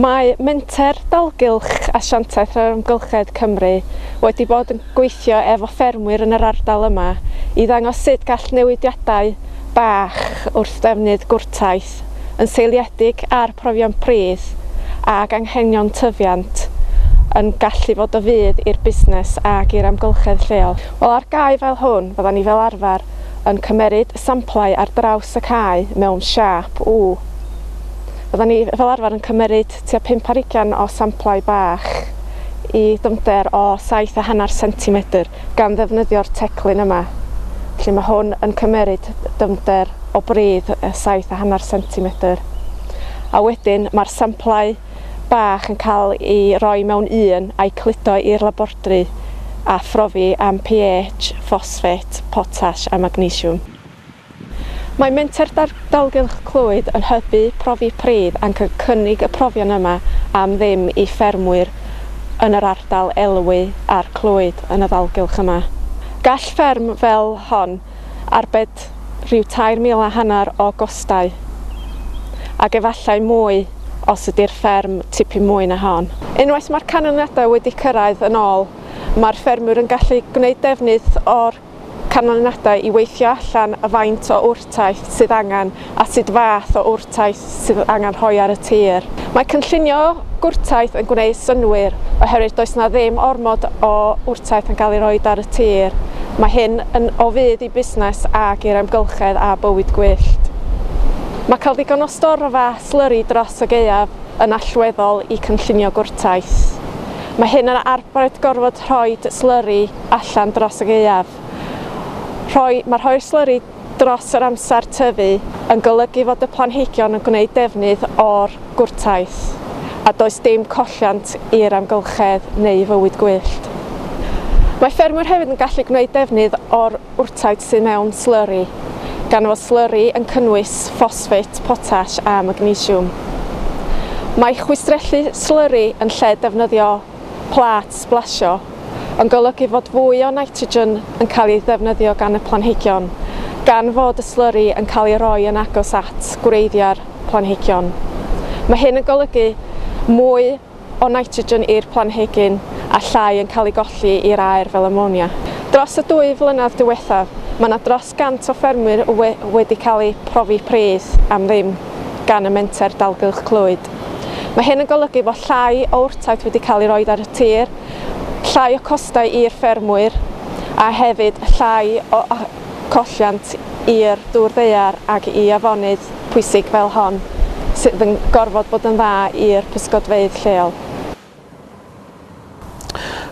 Mae menter dalgylch asiantaeth yr amgylchedd Cymru wedi bod yn gweithio efo ffermwyr yn yr ardal yma i ddangos sut gall newidiadau bach wrth defnydd gwrtaith yn seiliedig ar profion pridd ac anghenion tyfiant yn gallu fod o fudd i'r busnes ac i'r amgylchedd lleol. Wel, ar gau fel hwn, fyddan ni fel arfer yn cymeryd samplau ar draws y cae mewn siâp W. Fyddan ni fel arfer yn cymeryd tua 520 o samplau bach i dyfnder o 7,5 cm gan ddefnyddio'r teclyn yma. Felly mae hwn yn cymeryd dyfnder o bridd 7,5 cm. A wedyn mae'r samplau bach yn cael ei roi mewn un a'i cludo i'r labordri a phrofi am pH, ffosfet, potas a magnesiwm. Mae menter dalgylch clwyd yn hybu profi pridd ac yn cynnig y profion yma am ddim i ffermwyr yn yr ardal elwi a'r clwyd yn y dalgylch yma. Gall fferm fel hon arbed rhyw 2,500 o gostau ac efallai mwy os ydy'r fferm tipyn mwy na hon. Unwaith mae'r canlyniadau wedi cyrraedd yn ôl, mae'r ffermwyr yn gallu gwneud defnydd o'r canlyniadau i weithio allan y faint o wrtaith sydd angen a sut fath o wrtaith sydd angen rhoi ar y tir. Mae cynllunio gwrtaith yn gwneud synnwyr oherwydd does na ddim ormod o wrtaith yn cael ei roi ar y tir. Mae hyn yn o fudd i busnes ac i'r amgylchedd a bywyd gwyllt. Mae cael ddigon o storfa slurry dros y gaeaf yn allweddol i cynllunio gwrtaith. Mae hyn yn arbed gorfod rhoi slurry allan dros y gaeaf. Mae rhoi'r slurry dros yr amser tyfu yn golygu fod y planhigion yn gwneud defnydd o'r gwrtaith a does dim colliant i'r amgylchedd neu fywyd gwyllt. Mae ffermwyr hefyd yn gallu gwneud defnydd o'r wrtaith sydd mewn slurry, gan fod slurry yn cynnwys ffosfet, potas a magnesiwm. Mae chwistrellu slurry yn lle defnyddio plat sblasio yn golygu fod fwy o nitrogen yn cael ei ddefnyddio gan y planhigion, gan fod y slurry yn cael ei roi yn agos at gwreiddio'r planhigion. Mae hyn yn golygu mwy o nitrogen i'r planhigyn a llai yn cael ei golli i'r aer fel ammonia. Dros y 2 flynedd diwethaf, mae yna dros 100 o ffermwyr wedi cael eu profi pridd am ddim gan y menter dalgylch clwyd. Mae hyn yn golygu fod llai o wrtaith wedi cael ei roi ar y tir, llai o costau i'r ffermwyr a hefyd llai o colliant i'r dŵr ddaear ac i afonydd pwysig fel hon sydd yn gorfod bod yn dda i'r pysgodfeydd lleol.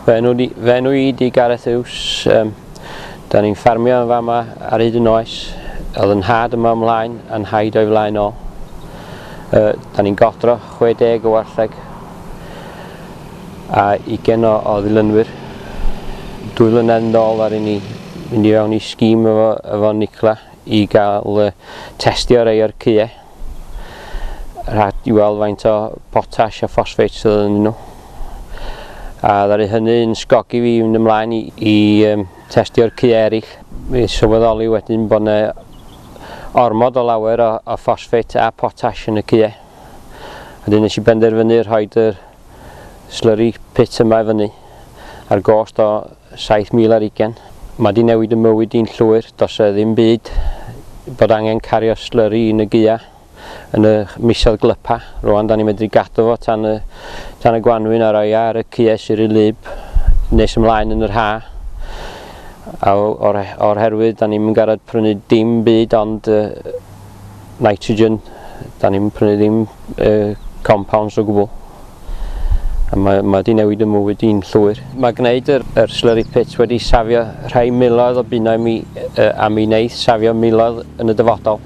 Fe enw i di Gareth Hughes. Da ni'n ffarmio yn fama ar hyd y noes. Oedd yn had yma ymlaen a'n haid o'i flaen o. Da ni'n godro 60 o wartheg a 20 o ddilynwyr. 2 flynedd yn ôl ar ni mynd i fewn i sgîm efo Nicla i gael testio rei o'r cie. Rhaid i weld faint o potas a ffosfeit sydd yn nhw. A ddaru hynny yn sgogi fi mynd ymlaen i testio'r cie eraill. Mi sylweddoli wedyn bod yna ormod o lawer o ffosfeit a potas yn y cie. Wedyn nes i benderfynu rhoid yr slurry pit yma fyny ar gost o 7,000 ar 20. Mae di newid y mywyd i'n llwyr, dos e ddim byd bod angen cario slurry yn y gia yn y misoedd glypa. Rwan da ni'n medru gadw fo tan y gwanwyn a roi ar y cie sy'r i lyb nes ymlaen yn yr ha. A o'r herwydd da ni'n garad prynu dim byd ond nitrogen, da ni'n prynu ddim compounds o gwbl. A mae di newid y mywyd i'n llwyr. Mae gwneud yr slurry pit wedi safio rhai miloedd o bunnau a mi wneud safio miloedd yn y dyfodol.